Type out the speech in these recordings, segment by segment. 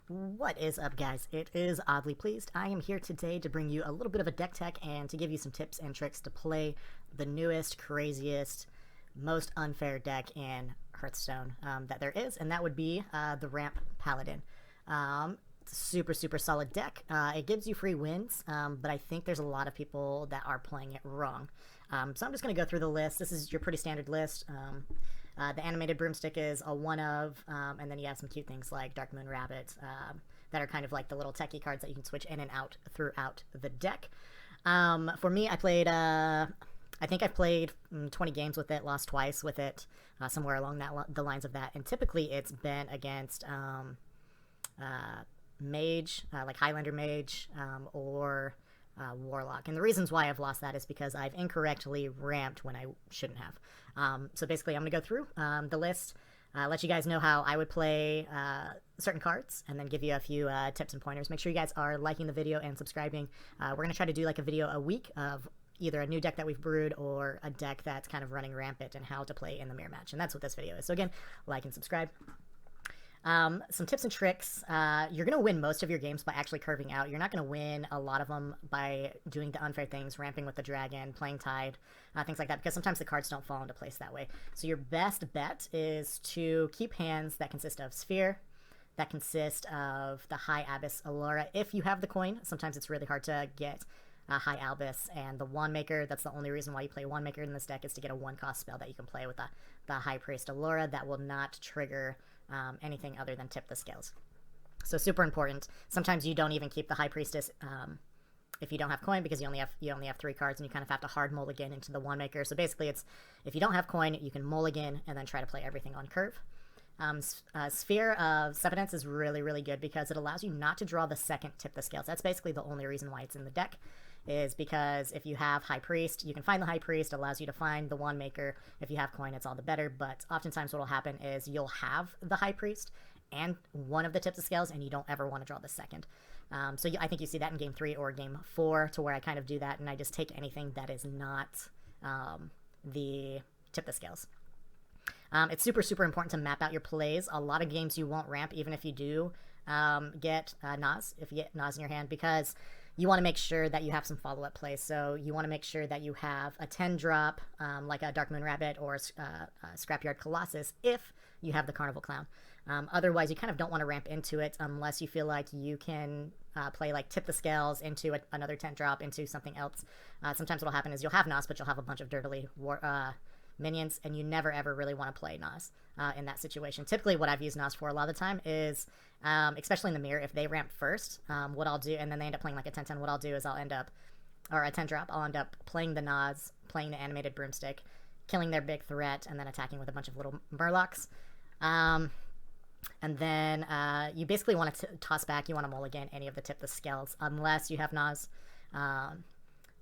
What is up, guys? It is Oddly Pleased. I am here today to bring you a little bit of a deck tech and to give you some tips and tricks to play the newest, craziest, most unfair deck in Hearthstone that there is, and that would be the Ramp Paladin. It's a super solid deck. It gives you free wins, but I think there's a lot of people that are playing it wrong. So I'm just going to go through the list. This is your pretty standard list. The animated broomstick is a one of, and then you have some cute things like Dark Moon Rabbit that are kind of like the little techie cards that you can switch in and out throughout the deck. For me, I played, I think I've played 20 games with it, lost twice with it, somewhere along the lines of that, and typically it's been against Mage, like Highlander Mage, or Warlock. And the reasons why I've lost that is because I've incorrectly ramped when I shouldn't have. So basically, I'm going to go through the list, let you guys know how I would play certain cards, and then give you a few tips and pointers. Make sure you guys are liking the video and subscribing. We're going to try to do like a video a week of either a new deck that we've brewed or a deck that's kind of running rampant and how to play in the mirror match. And that's what this video is. So again, like and subscribe. Some tips and tricks. You're going to win most of your games by actually curving out. You're not going to win a lot of them by doing the unfair things, ramping with the dragon, playing Tide, things like that, because sometimes the cards don't fall into place that way. So your best bet is to keep hands that consist of Sphere, that consist of the High Abyss Allura. If you have the coin, sometimes it's really hard to get High Albus, and the Wand Maker. That's the only reason why you play Wand Maker in this deck, is to get a one-cost spell that you can play with the High Priest Allura that will not trigger anything other than tip the scales. So super important. Sometimes you don't even keep the High Priestess if you don't have coin, because you only have 3 cards, and you kind of have to hard mulligan into the Wand Maker. So basically, it's if you don't have coin, you can mulligan and then try to play everything on curve. Sphere of Substance is really good because it allows you not to draw the second tip the scales. That's basically the only reason why it's in the deck, is because if you have High Priest, you can find the High Priest, allows you to find the Wand Maker. If you have coin, it's all the better, but oftentimes what will happen is you'll have the High Priest and one of the tips of scales, and you don't ever want to draw the second. So I think you see that in Game 3 or Game 4, to where I kind of do that, and I just take anything that is not the tip the scales. It's super important to map out your plays. A lot of games you won't ramp, even if you do get Nas, if you get Nas in your hand, because you want to make sure that you have some follow-up plays. So you want to make sure that you have a 10-drop, like a Dark Moon Rabbit or a Scrapyard Colossus, if you have the Carnival Clown. Otherwise, you kind of don't want to ramp into it unless you feel like you can play like Tip the Scales into another 10-drop, into something else. Sometimes what will happen is you'll have Nas, but you'll have a bunch of dirtily minions, and you never ever really want to play Nas in that situation. Typically what I've used Nas for a lot of the time is, especially in the mirror, if they ramp first, what I'll do, and then they end up playing like a 10-10, what I'll do is I'll end up, or a 10-drop, I'll end up playing the Nas, playing the animated broomstick, killing their big threat, and then attacking with a bunch of little Murlocs. And then you basically want to toss back, you want to mulligan any of the tip the scales, unless you have Nas.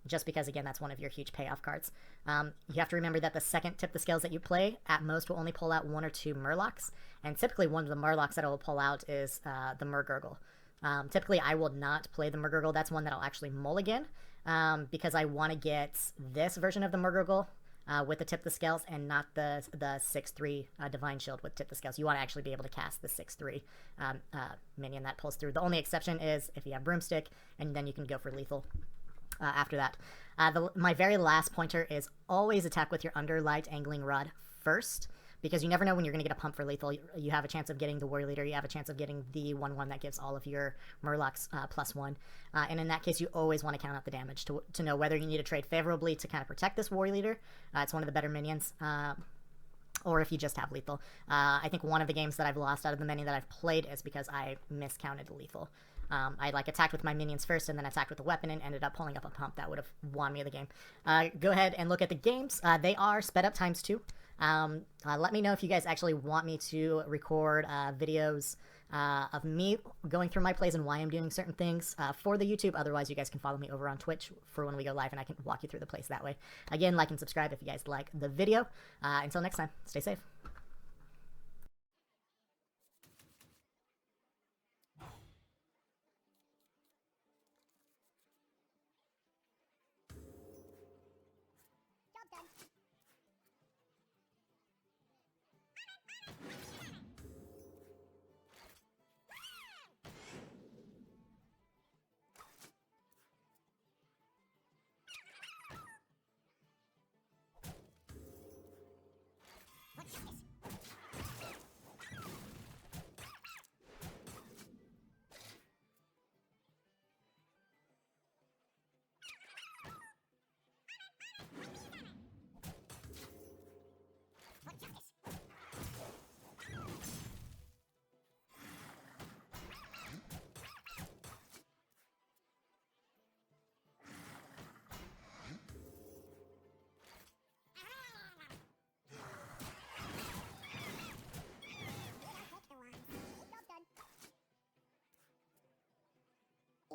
Just because, again, that's one of your huge payoff cards. You have to remember that the second tip the scales that you play, at most, will only pull out 1 or 2 Murlocs, and typically one of the Murlocs that it will pull out is the Murgurgle. Typically, I will not play the Murgurgle. That's one that I'll actually mulligan, because I want to get this version of the Murgurgle with the tip the scales, and not the 6/3 Divine Shield with tip the scales. You want to actually be able to cast the 6/3 minion that pulls through. The only exception is if you have Broomstick, and then you can go for lethal. After that, my very last pointer is always attack with your Underlight Angling Rod first, because you never know when you're going to get a pump for lethal. You have a chance of getting the Warrior Leader, you have a chance of getting the 1/1 that gives all of your Murlocs +1, and in that case you always want to count out the damage to know whether you need to trade favorably to kind of protect this Warrior Leader. It's one of the better minions, or if you just have lethal. I think one of the games that I've lost out of the many that I've played is because I miscounted lethal. I like attacked with my minions first and then attacked with the weapon and ended up pulling up a pump that would have won me the game. Go ahead and look at the games. They are sped up ×2. Let me know if you guys actually want me to record videos of me going through my plays and why I'm doing certain things for the YouTube. Otherwise, you guys can follow me over on Twitch for when we go live, and I can walk you through the plays that way. Again, like and subscribe if you guys like the video. Until next time, stay safe.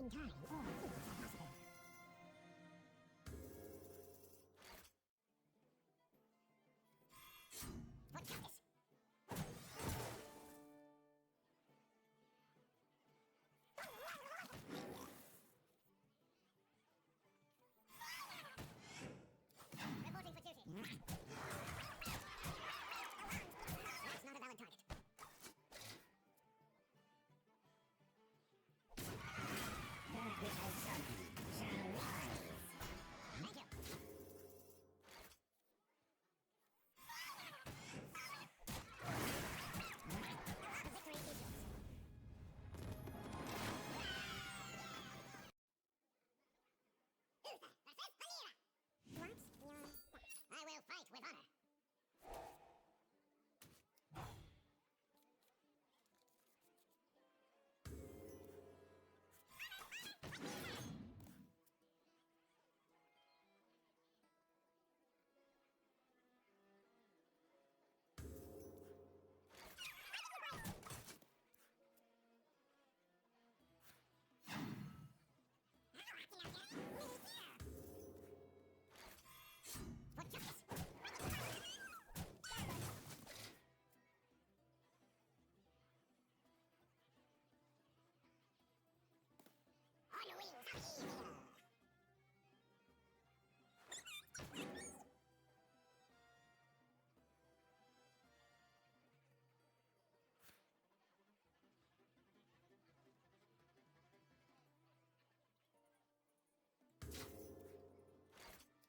entirely all things are possible. For justice! Reporting for duty. That's not a valid target. That which has summoned shall rise. Thank you. The victory is yours. Uther versus Vanilla. What's your... I will fight with honor. For justice! On wings of evil!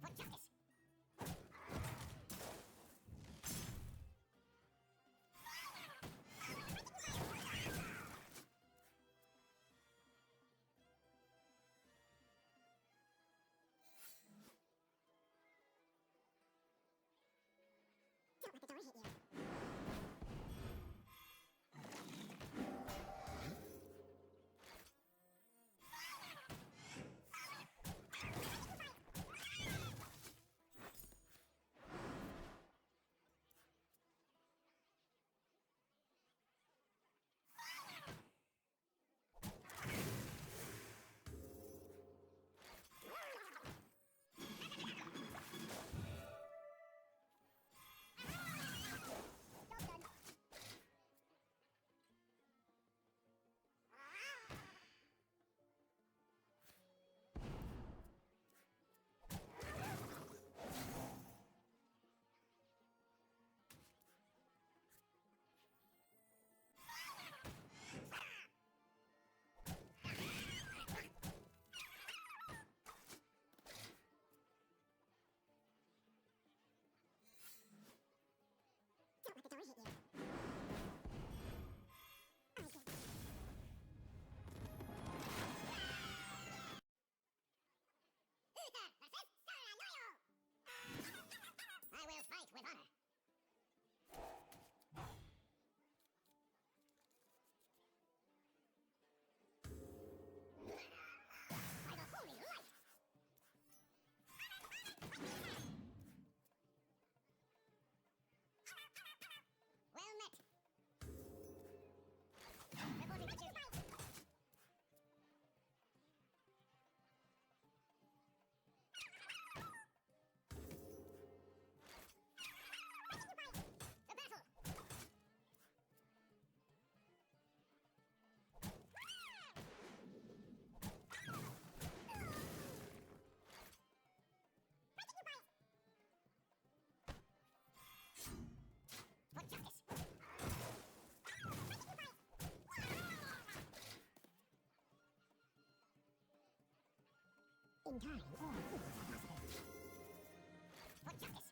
For justice! Don't let the door hit you. Don't let the door hit you. I get Uther versus Saranoyo! I will fight with honor. By the holy light! Well met. Reporting for duty. The battle! For justice! Entirely all things are possible. For justice!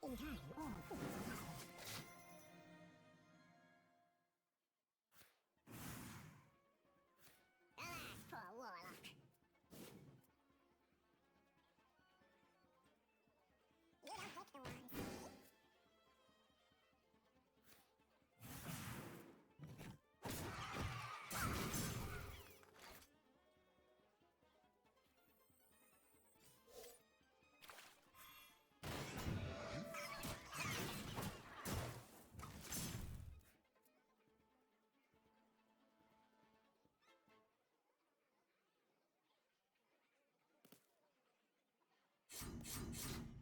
in time or physics. Alas, poor warlock. You don't pick the ones, see?